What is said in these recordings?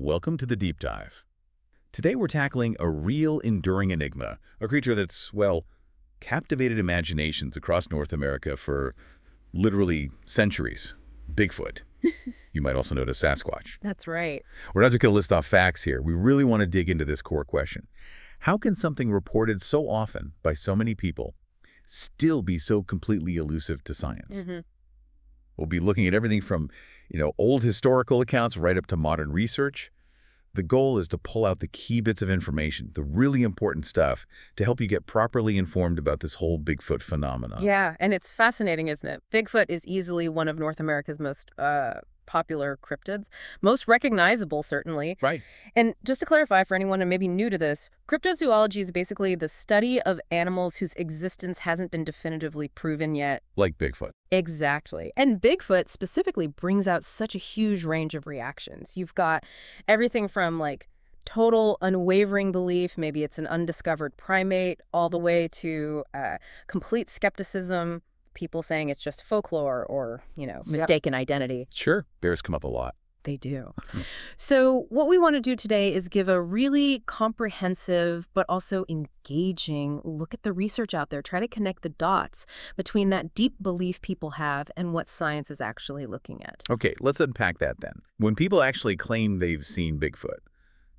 Welcome to the Deep Dive. Today we're tackling a real enduring enigma, a creature that's, well, captivated imaginations across North America for literally centuries. Bigfoot. You might also know it as Sasquatch. That's right. We're not just going to list off facts here. We really want to dig into this core question. How can something reported so often by so many people still be so completely elusive to science? We'll be looking at everything from, old historical accounts right up to modern research. The goal is to pull out the key bits of information, the really important stuff, to help you get properly informed about this whole Bigfoot phenomenon. Yeah, and it's fascinating, isn't it? Bigfoot is easily one of North America's most popular cryptids, most recognizable, certainly. Right. And just to clarify for anyone who may be new to this, cryptozoology is basically the study of animals whose existence hasn't been definitively proven yet. Like Bigfoot. Exactly. And Bigfoot specifically brings out such a huge range of reactions. You've got everything from total unwavering belief, maybe it's an undiscovered primate, all the way to complete skepticism, people saying it's just folklore or, mistaken identity. Sure. Bears come up a lot. They do. So what we want to do today is give a really comprehensive but also engaging look at the research out there, try to connect the dots between that deep belief people have and what science is actually looking at. Okay, let's unpack that then. When people actually claim they've seen Bigfoot,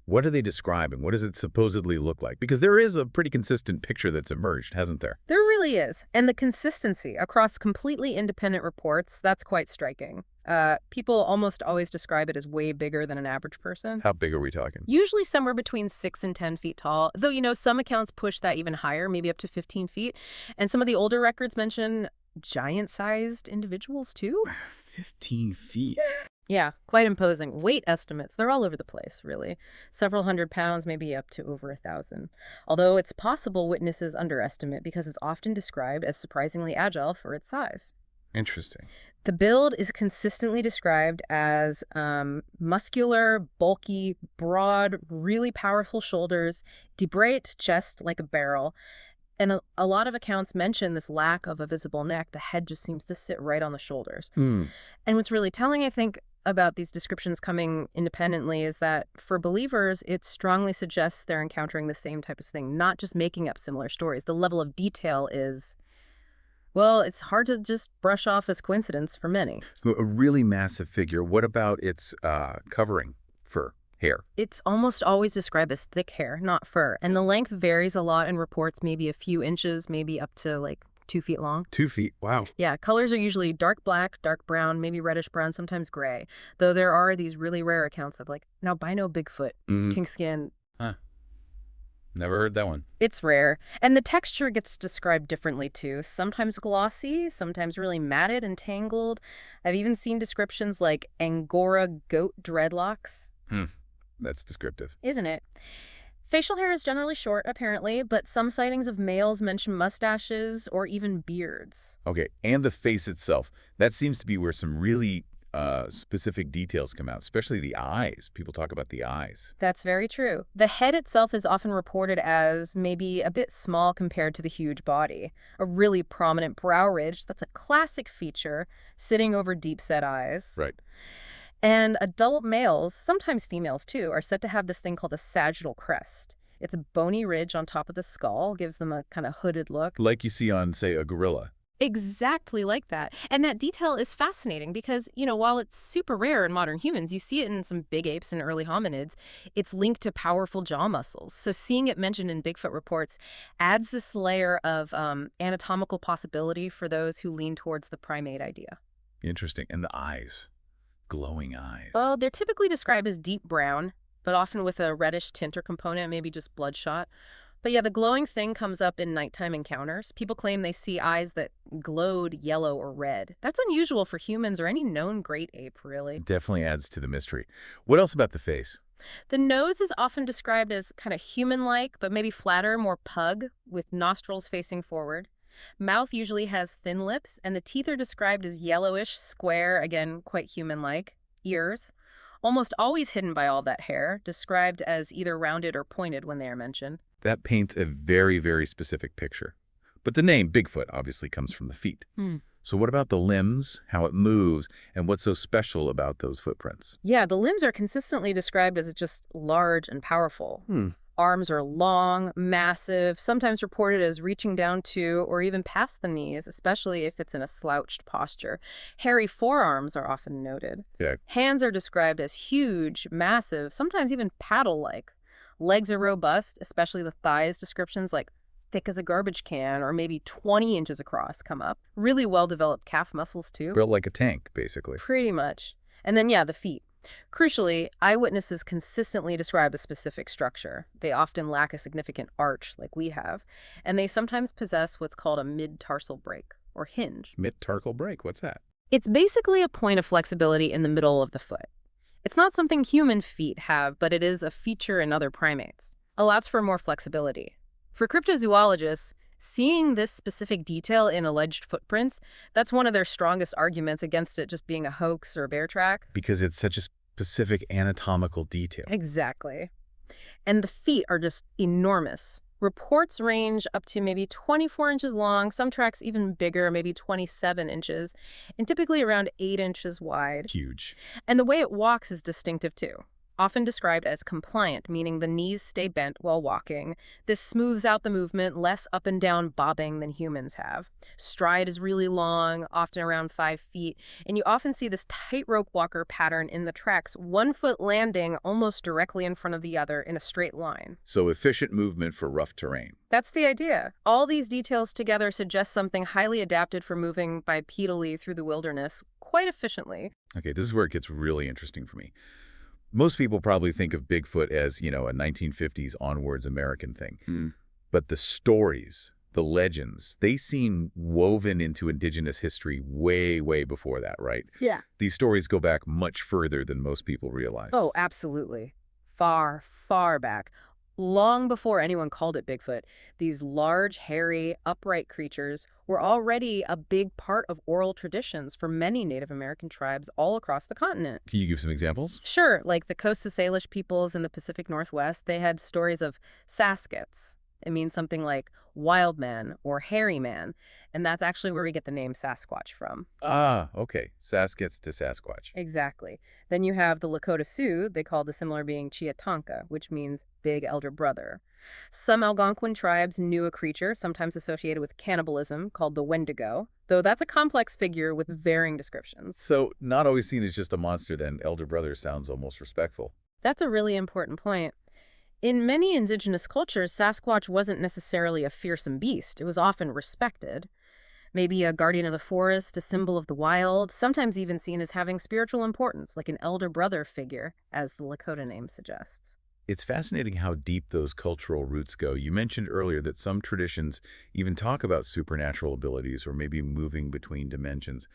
what are they describing? What does it supposedly look like? Because there is a pretty consistent picture that's emerged, hasn't there? There really is. And the consistency across completely independent reports, that's quite striking. People almost always describe it as way bigger than an average person. How big are we talking? Usually somewhere between 6 and 10 feet tall, though, some accounts push that even higher, maybe up to 15 feet. And some of the older records mention giant-sized individuals, too. 15 feet? Yeah, quite imposing. Weight estimates, they're all over the place, really. Several hundred pounds, maybe up to over 1,000. Although it's possible witnesses underestimate because it's often described as surprisingly agile for its size. Interesting. The build is consistently described as muscular, bulky, broad, really powerful shoulders, debrayed chest like a barrel. And a lot of accounts mention this lack of a visible neck. The head just seems to sit right on the shoulders. And what's really telling, I think, about these descriptions coming independently is that for believers, it strongly suggests they're encountering the same type of thing, not just making up similar stories. The level of detail is, well, it's hard to just brush off as coincidence for many. A really massive figure. What about its covering, fur, hair? It's almost always described as thick hair, not fur. And the length varies a lot in reports, maybe a few inches, maybe up to 2 feet long. 2 feet, wow. Yeah, colors are usually dark black, dark brown, maybe reddish brown, sometimes gray. Though there are these really rare accounts of albino Bigfoot, pink skin. Huh. Never heard that one. It's rare. And the texture gets described differently too. Sometimes glossy, sometimes really matted and tangled. I've even seen descriptions like Angora goat dreadlocks. That's descriptive. Isn't it? Facial hair is generally short, apparently, but some sightings of males mention mustaches or even beards. Okay, and the face itself. That seems to be where some really specific details come out, especially the eyes. People talk about the eyes. That's very true. The head itself is often reported as maybe a bit small compared to the huge body. A really prominent brow ridge, that's a classic feature, sitting over deep-set eyes. Right. And adult males, sometimes females too, are said to have this thing called a sagittal crest. It's a bony ridge on top of the skull, gives them a kind of hooded look. Like you see on, say, a gorilla. Exactly like that. And that detail is fascinating because, while it's super rare in modern humans, you see it in some big apes and early hominids, it's linked to powerful jaw muscles. So seeing it mentioned in Bigfoot reports adds this layer of anatomical possibility for those who lean towards the primate idea. Interesting. And the eyes. Glowing eyes. Well, they're typically described as deep brown, but often with a reddish tint or component, maybe just bloodshot. But yeah, the glowing thing comes up in nighttime encounters. People claim they see eyes that glowed yellow or red. That's unusual for humans or any known great ape, really. It definitely adds to the mystery. What else about the face? The nose is often described as kind of human-like, but maybe flatter, more pug, with nostrils facing forward. Mouth usually has thin lips, and the teeth are described as yellowish, square, again, quite human-like. Ears, almost always hidden by all that hair, described as either rounded or pointed when they are mentioned. That paints a very, very specific picture. But the name Bigfoot obviously comes from the feet. So what about the limbs, how it moves, and what's so special about those footprints? Yeah, the limbs are consistently described as just large and powerful. Arms are long, massive, sometimes reported as reaching down to or even past the knees, especially if it's in a slouched posture. Hairy forearms are often noted. Yeah. Hands are described as huge, massive, sometimes even paddle-like. Legs are robust, especially the thighs descriptions like thick as a garbage can or maybe 20 inches across come up. Really well-developed calf muscles, too. Built like a tank, basically. Pretty much. And then, yeah, the feet. Crucially, eyewitnesses consistently describe a specific structure. They often lack a significant arch like we have, and they sometimes possess what's called a mid-tarsal break, or hinge. Mid-tarsal break, what's that? It's basically a point of flexibility in the middle of the foot. It's not something human feet have, but it is a feature in other primates. Allows for more flexibility. For cryptozoologists, seeing this specific detail in alleged footprints, that's one of their strongest arguments against it just being a hoax or a bear track. Because it's such a specific anatomical detail. Exactly. And the feet are just enormous. Reports range up to maybe 24 inches long, some tracks even bigger, maybe 27 inches, and typically around 8 inches wide. Huge. And the way it walks is distinctive too. Often described as compliant, meaning the knees stay bent while walking. This smooths out the movement, less up and down bobbing than humans have. Stride is really long, often around 5 feet, and you often see this tightrope walker pattern in the tracks, one foot landing almost directly in front of the other in a straight line. So efficient movement for rough terrain. That's the idea. All these details together suggest something highly adapted for moving bipedally through the wilderness quite efficiently. Okay, this is where it gets really interesting for me. Most people probably think of Bigfoot as, a 1950s onwards American thing. But the stories, the legends, they seem woven into indigenous history way, way before that, right? Yeah. These stories go back much further than most people realize. Oh, absolutely. Far, far back. Long before anyone called it Bigfoot, these large, hairy, upright creatures were already a big part of oral traditions for many Native American tribes all across the continent. Can you give some examples? Sure, like the Coast Salish peoples in the Pacific Northwest, they had stories of Sasquatch. It means something like wild man or hairy man, and that's actually where we get the name Sasquatch from. Ah, okay. Sasquatch to Sasquatch. Exactly. Then you have the Lakota Sioux. They call the similar being Chiatanka, which means big elder brother. Some Algonquin tribes knew a creature, sometimes associated with cannibalism, called the Wendigo, though that's a complex figure with varying descriptions. So not always seen as just a monster then. Elder brother sounds almost respectful. That's a really important point. In many indigenous cultures, Sasquatch wasn't necessarily a fearsome beast. It was often respected. Maybe a guardian of the forest, a symbol of the wild, sometimes even seen as having spiritual importance, like an elder brother figure, as the Lakota name suggests. It's fascinating how deep those cultural roots go. You mentioned earlier that some traditions even talk about supernatural abilities or maybe moving between dimensions.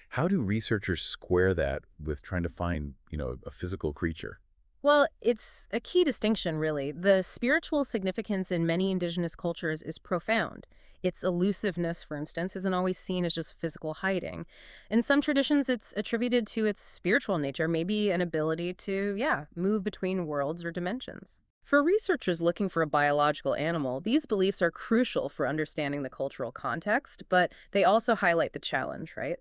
How do researchers square that with trying to find, a physical creature? Well, it's a key distinction, really. The spiritual significance in many indigenous cultures is profound. Its elusiveness, for instance, isn't always seen as just physical hiding. In some traditions, it's attributed to its spiritual nature, maybe an ability to, move between worlds or dimensions. For researchers looking for a biological animal, these beliefs are crucial for understanding the cultural context, but they also highlight the challenge, right?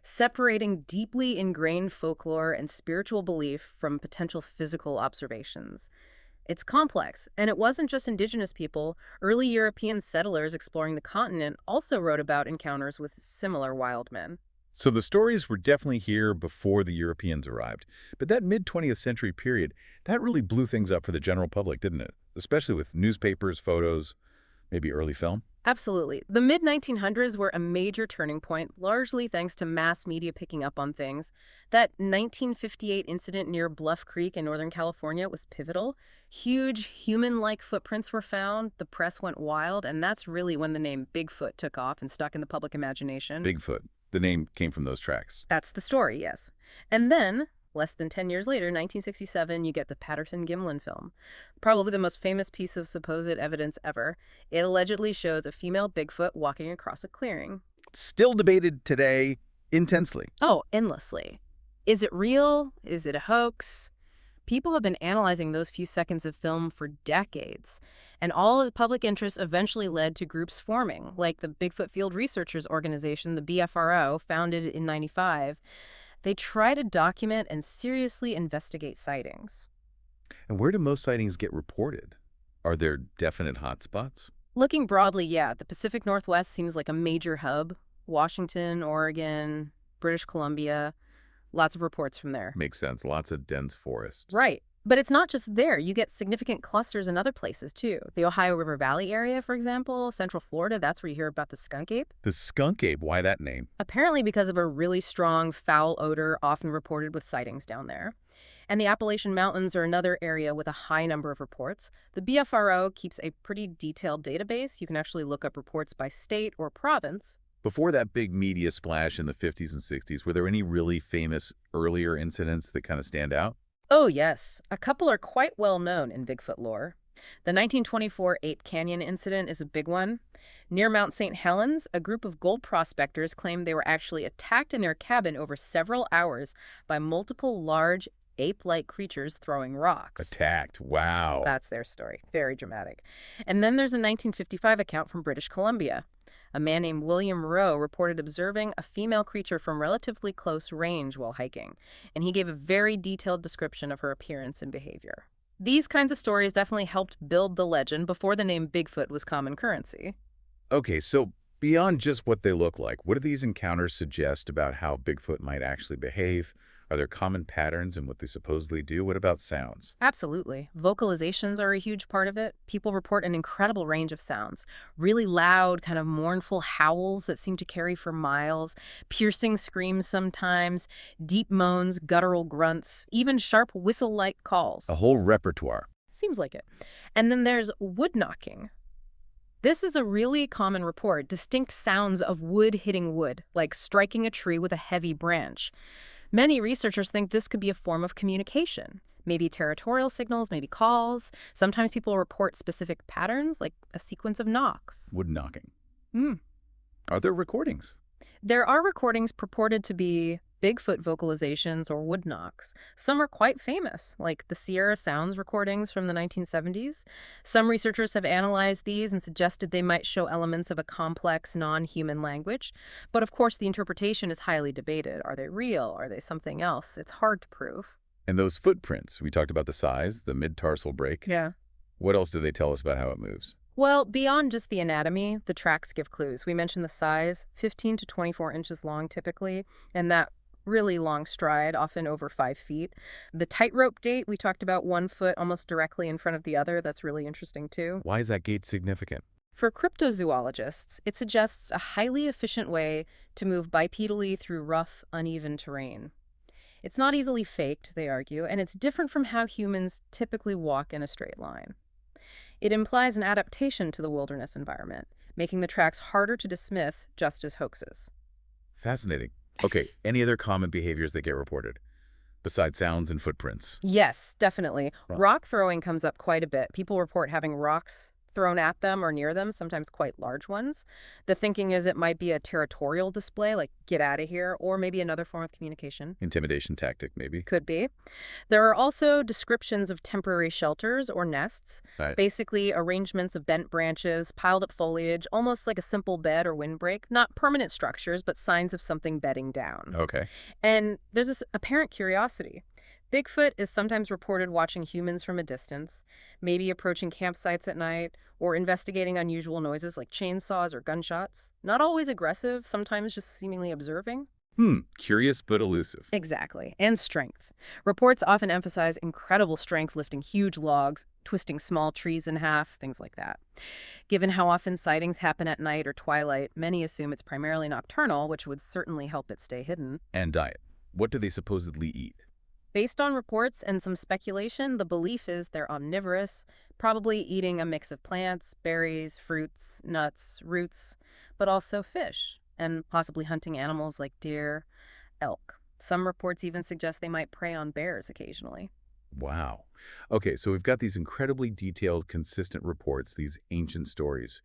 Separating deeply ingrained folklore and spiritual belief from potential physical observations. It's complex, and it wasn't just indigenous people. Early European settlers exploring the continent also wrote about encounters with similar wild men. So the stories were definitely here before the Europeans arrived. But that mid-20th century period, that really blew things up for the general public, didn't it? Especially with newspapers, photos, maybe early film. Absolutely. The mid-1900s were a major turning point, largely thanks to mass media picking up on things. That 1958 incident near Bluff Creek in Northern California was pivotal. Huge human-like footprints were found, the press went wild, and that's really when the name Bigfoot took off and stuck in the public imagination. Bigfoot. The name came from those tracks. That's the story, yes. And then, less than 10 years later, 1967, you get the Patterson-Gimlin film. Probably the most famous piece of supposed evidence ever. It allegedly shows a female Bigfoot walking across a clearing. Still debated today intensely. Oh, endlessly. Is it real? Is it a hoax? People have been analyzing those few seconds of film for decades, and all of the public interest eventually led to groups forming, like the Bigfoot Field Researchers Organization, the BFRO, founded in '95. They try to document and seriously investigate sightings. And where do most sightings get reported? Are there definite hotspots? Looking broadly, yeah, the Pacific Northwest seems like a major hub. Washington, Oregon, British Columbia, lots of reports from there. Makes sense. Lots of dense forest. Right. But it's not just there. You get significant clusters in other places, too. The Ohio River Valley area, for example, Central Florida, that's where you hear about the skunk ape. The skunk ape, why that name? Apparently because of a really strong foul odor often reported with sightings down there. And the Appalachian Mountains are another area with a high number of reports. The BFRO keeps a pretty detailed database. You can actually look up reports by state or province. Before that big media splash in the 50s and 60s, were there any really famous earlier incidents that kind of stand out? Oh, yes. A couple are quite well known in Bigfoot lore. The 1924 Ape Canyon incident is a big one. Near Mount St. Helens, a group of gold prospectors claimed they were actually attacked in their cabin over several hours by multiple large ape-like creatures throwing rocks. Attacked. Wow. That's their story. Very dramatic. And then there's a 1955 account from British Columbia. A man named William Rowe reported observing a female creature from relatively close range while hiking, and he gave a very detailed description of her appearance and behavior. These kinds of stories definitely helped build the legend before the name Bigfoot was common currency. Okay, so beyond just what they look like, what do these encounters suggest about how Bigfoot might actually behave? Are there common patterns in what they supposedly do? What about sounds? Absolutely. Vocalizations are a huge part of it. People report an incredible range of sounds. Really loud, kind of mournful howls that seem to carry for miles, piercing screams sometimes, deep moans, guttural grunts, even sharp whistle-like calls. A whole repertoire. Seems like it. And then there's wood knocking. This is a really common report, distinct sounds of wood hitting wood, like striking a tree with a heavy branch. Many researchers think this could be a form of communication, maybe territorial signals, maybe calls. Sometimes people report specific patterns, like a sequence of knocks. Wood knocking. Mm. Are there recordings? There are recordings purported to be Bigfoot vocalizations or wood knocks. Some are quite famous, like the Sierra Sounds recordings from the 1970s. Some researchers have analyzed these and suggested they might show elements of a complex, non-human language. But of course, the interpretation is highly debated. Are they real? Are they something else? It's hard to prove. And those footprints, we talked about the size, the mid-tarsal break. Yeah. What else do they tell us about how it moves? Well, beyond just the anatomy, the tracks give clues. We mentioned the size, 15 to 24 inches long typically, and that really long stride, often over 5 feet. The tightrope gait, we talked about 1 foot almost directly in front of the other. That's really interesting too. Why is that gait significant? For cryptozoologists, it suggests a highly efficient way to move bipedally through rough, uneven terrain. It's not easily faked, they argue, and it's different from how humans typically walk in a straight line. It implies an adaptation to the wilderness environment, making the tracks harder to dismiss just as hoaxes. Fascinating. Okay, any other common behaviors that get reported, besides sounds and footprints? Yes, definitely. Right. Rock throwing comes up quite a bit. People report having rocks thrown at them or near them, sometimes quite large ones. The thinking is it might be a territorial display, like get out of here, or maybe another form of communication. Intimidation tactic, maybe? Could be. There are also descriptions of temporary shelters or nests, Right. basically arrangements of bent branches, piled up foliage, almost like a simple bed or windbreak. Not permanent structures, but signs of something bedding down. Okay. And there's this apparent curiosity. Bigfoot is sometimes reported watching humans from a distance, maybe approaching campsites at night, or investigating unusual noises like chainsaws or gunshots. Not always aggressive, sometimes just seemingly observing. Curious but elusive. Exactly. And strength. Reports often emphasize incredible strength lifting huge logs, twisting small trees in half, things like that. Given how often sightings happen at night or twilight, many assume it's primarily nocturnal, which would certainly help it stay hidden. And diet. What do they supposedly eat? Based on reports and some speculation, the belief is they're omnivorous, probably eating a mix of plants, berries, fruits, nuts, roots, but also fish, and possibly hunting animals like deer, elk. Some reports even suggest they might prey on bears occasionally. Wow. Okay, so we've got these incredibly detailed, consistent reports, these ancient stories.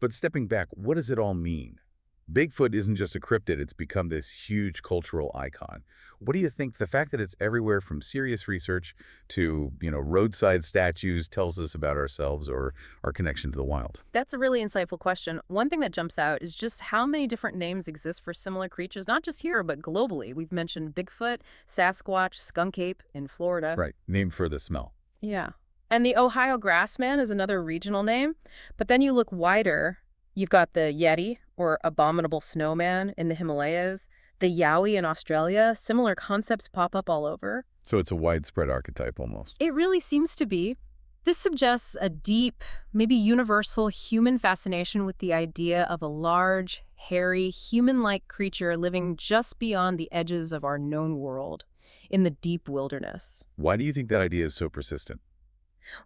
But stepping back, what does it all mean? Bigfoot isn't just a cryptid, it's become this huge cultural icon. What do you think the fact that it's everywhere from serious research to, roadside statues tells us about ourselves or our connection to the wild? That's a really insightful question. One thing that jumps out is just how many different names exist for similar creatures, not just here, but globally. We've mentioned Bigfoot, Sasquatch, skunk ape in Florida. Right, named for the smell. Yeah. And the Ohio grassman is another regional name. But then you look wider, you've got the Yeti, or abominable snowman in the Himalayas, the Yowie in Australia. Similar concepts pop up all over. So it's a widespread archetype almost. It really seems to be. This suggests a deep, maybe universal human fascination with the idea of a large, hairy, human-like creature living just beyond the edges of our known world, in the deep wilderness. Why do you think that idea is so persistent?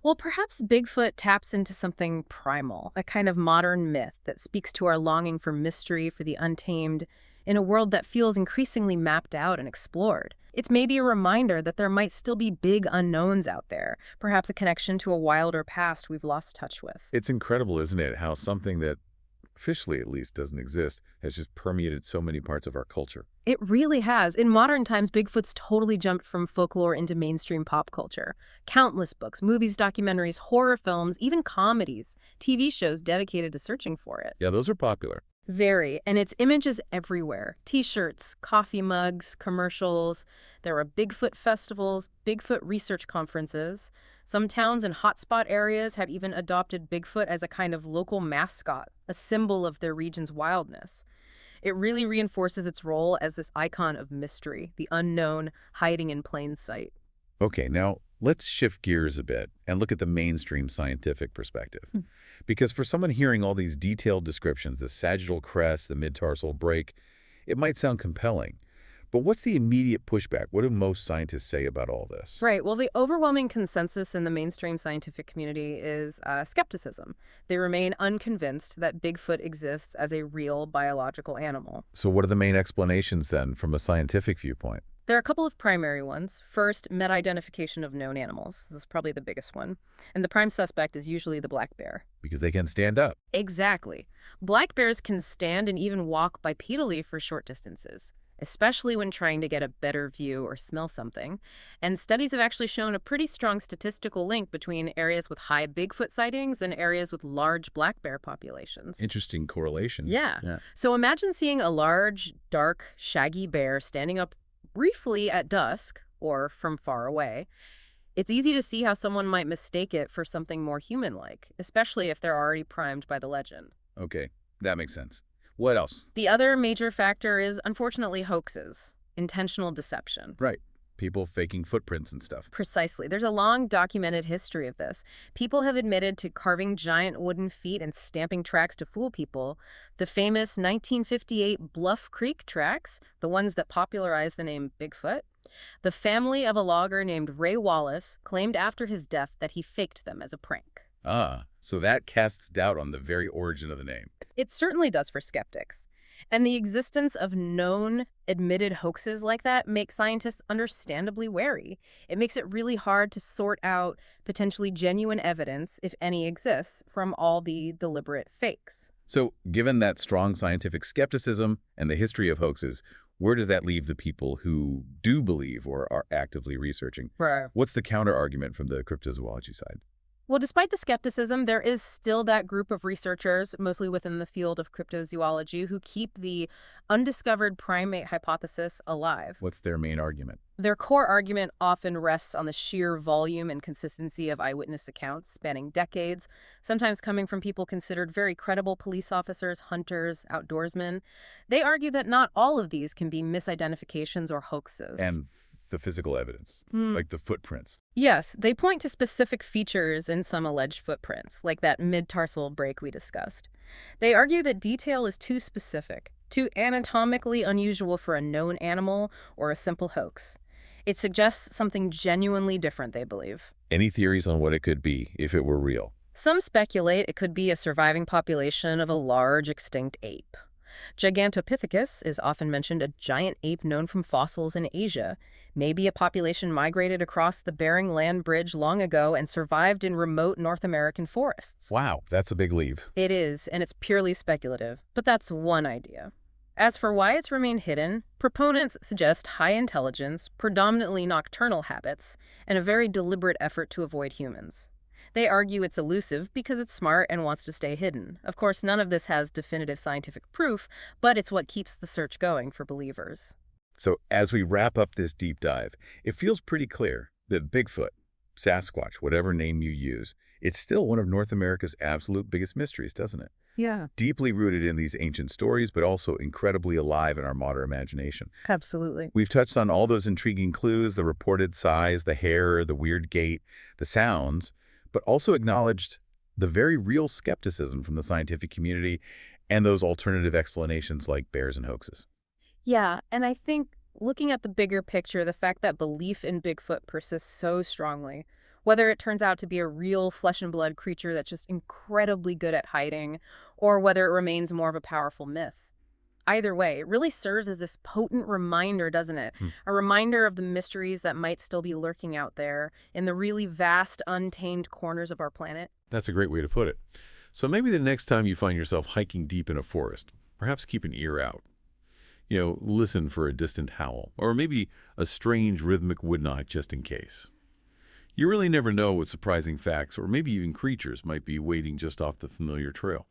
Well, perhaps Bigfoot taps into something primal, a kind of modern myth that speaks to our longing for mystery, for the untamed, in a world that feels increasingly mapped out and explored. It's maybe a reminder that there might still be big unknowns out there, perhaps a connection to a wilder past we've lost touch with. It's incredible, isn't it, how something that officially at least doesn't exist has just permeated so many parts of our culture. It really has. In modern times, Bigfoot's totally jumped from folklore into mainstream pop culture. Countless books, movies, documentaries, horror films, even comedies, TV shows dedicated to searching for it. Yeah, those are popular. Very, and its image is everywhere. T-shirts, coffee mugs, commercials. There are Bigfoot festivals, Bigfoot research conferences. Some towns and hotspot areas have even adopted Bigfoot as a kind of local mascot, a symbol of their region's wildness. It really reinforces its role as this icon of mystery, the unknown hiding in plain sight. Okay, now let's shift gears a bit and look at the mainstream scientific perspective. Because for someone hearing all these detailed descriptions, the sagittal crest, the mid-tarsal break, it might sound compelling. But what's the immediate pushback? What do most scientists say about all this? Right. Well, the overwhelming consensus in the mainstream scientific community is skepticism. They remain unconvinced that Bigfoot exists as a real biological animal. So what are the main explanations then from a scientific viewpoint? There are a couple of primary ones. First, meta-identification of known animals. This is probably the biggest one. And the prime suspect is usually the black bear. Because they can stand up. Exactly. Black bears can stand and even walk bipedally for short distances, especially when trying to get a better view or smell something. And studies have actually shown a pretty strong statistical link between areas with high Bigfoot sightings and areas with large black bear populations. Interesting correlation. Yeah. So imagine seeing a large, dark, shaggy bear standing up briefly at dusk or from far away. It's easy to see how someone might mistake it for something more human-like, especially if they're already primed by the legend. Okay, that makes sense. What else? The other major factor is, unfortunately, hoaxes, intentional deception. Right. People faking footprints and stuff. Precisely. There's a long documented history of this. People have admitted to carving giant wooden feet and stamping tracks to fool people. The famous 1958 Bluff Creek tracks, the ones that popularized the name Bigfoot. The family of a logger named Ray Wallace claimed after his death that he faked them as a prank. Ah, so that casts doubt on the very origin of the name. It certainly does for skeptics. And the existence of known, admitted hoaxes like that makes scientists understandably wary. It makes it really hard to sort out potentially genuine evidence, if any exists, from all the deliberate fakes. So, given that strong scientific skepticism and the history of hoaxes, where does that leave the people who do believe or are actively researching? Right. What's the counter-argument from the cryptozoology side? Well, despite the skepticism, there is still that group of researchers, mostly within the field of cryptozoology, who keep the undiscovered primate hypothesis alive. What's their main argument? Their core argument often rests on the sheer volume and consistency of eyewitness accounts spanning decades, sometimes coming from people considered very credible police officers, hunters, outdoorsmen. They argue that not all of these can be misidentifications or hoaxes. And the physical evidence, like the footprints. Yes, they point to specific features in some alleged footprints, like that mid-tarsal break we discussed. They argue that detail is too specific, too anatomically unusual for a known animal or a simple hoax. It suggests something genuinely different, they believe. Any theories on what it could be if it were real? Some speculate it could be a surviving population of a large extinct ape. Gigantopithecus is often mentioned, a giant ape known from fossils in Asia. Maybe a population migrated across the Bering Land Bridge long ago and survived in remote North American forests. Wow, that's a big leap. It is, and it's purely speculative, but that's one idea. As for why it's remained hidden, proponents suggest high intelligence, predominantly nocturnal habits, and a very deliberate effort to avoid humans. They argue it's elusive because it's smart and wants to stay hidden. Of course, none of this has definitive scientific proof, but it's what keeps the search going for believers. So as we wrap up this deep dive, it feels pretty clear that Bigfoot, Sasquatch, whatever name you use, it's still one of North America's absolute biggest mysteries, doesn't it? Yeah, Deeply rooted in these ancient stories, but also incredibly alive in our modern imagination. absolutely. We've touched on all those intriguing clues, the reported size, the hair, the weird gait, the sounds, but also acknowledged the very real skepticism from the scientific community and those alternative explanations like bears and hoaxes. Yeah, and I think looking at the bigger picture, the fact that belief in Bigfoot persists so strongly, whether it turns out to be a real flesh and blood creature that's just incredibly good at hiding, or whether it remains more of a powerful myth. Either way, it really serves as this potent reminder, doesn't it? Hmm. A reminder of the mysteries that might still be lurking out there in the really vast, untamed corners of our planet. That's a great way to put it. So maybe the next time you find yourself hiking deep in a forest, perhaps keep an ear out. Listen for a distant howl, or maybe a strange rhythmic woodknock just in case. You really never know what surprising facts or maybe even creatures might be waiting just off the familiar trail.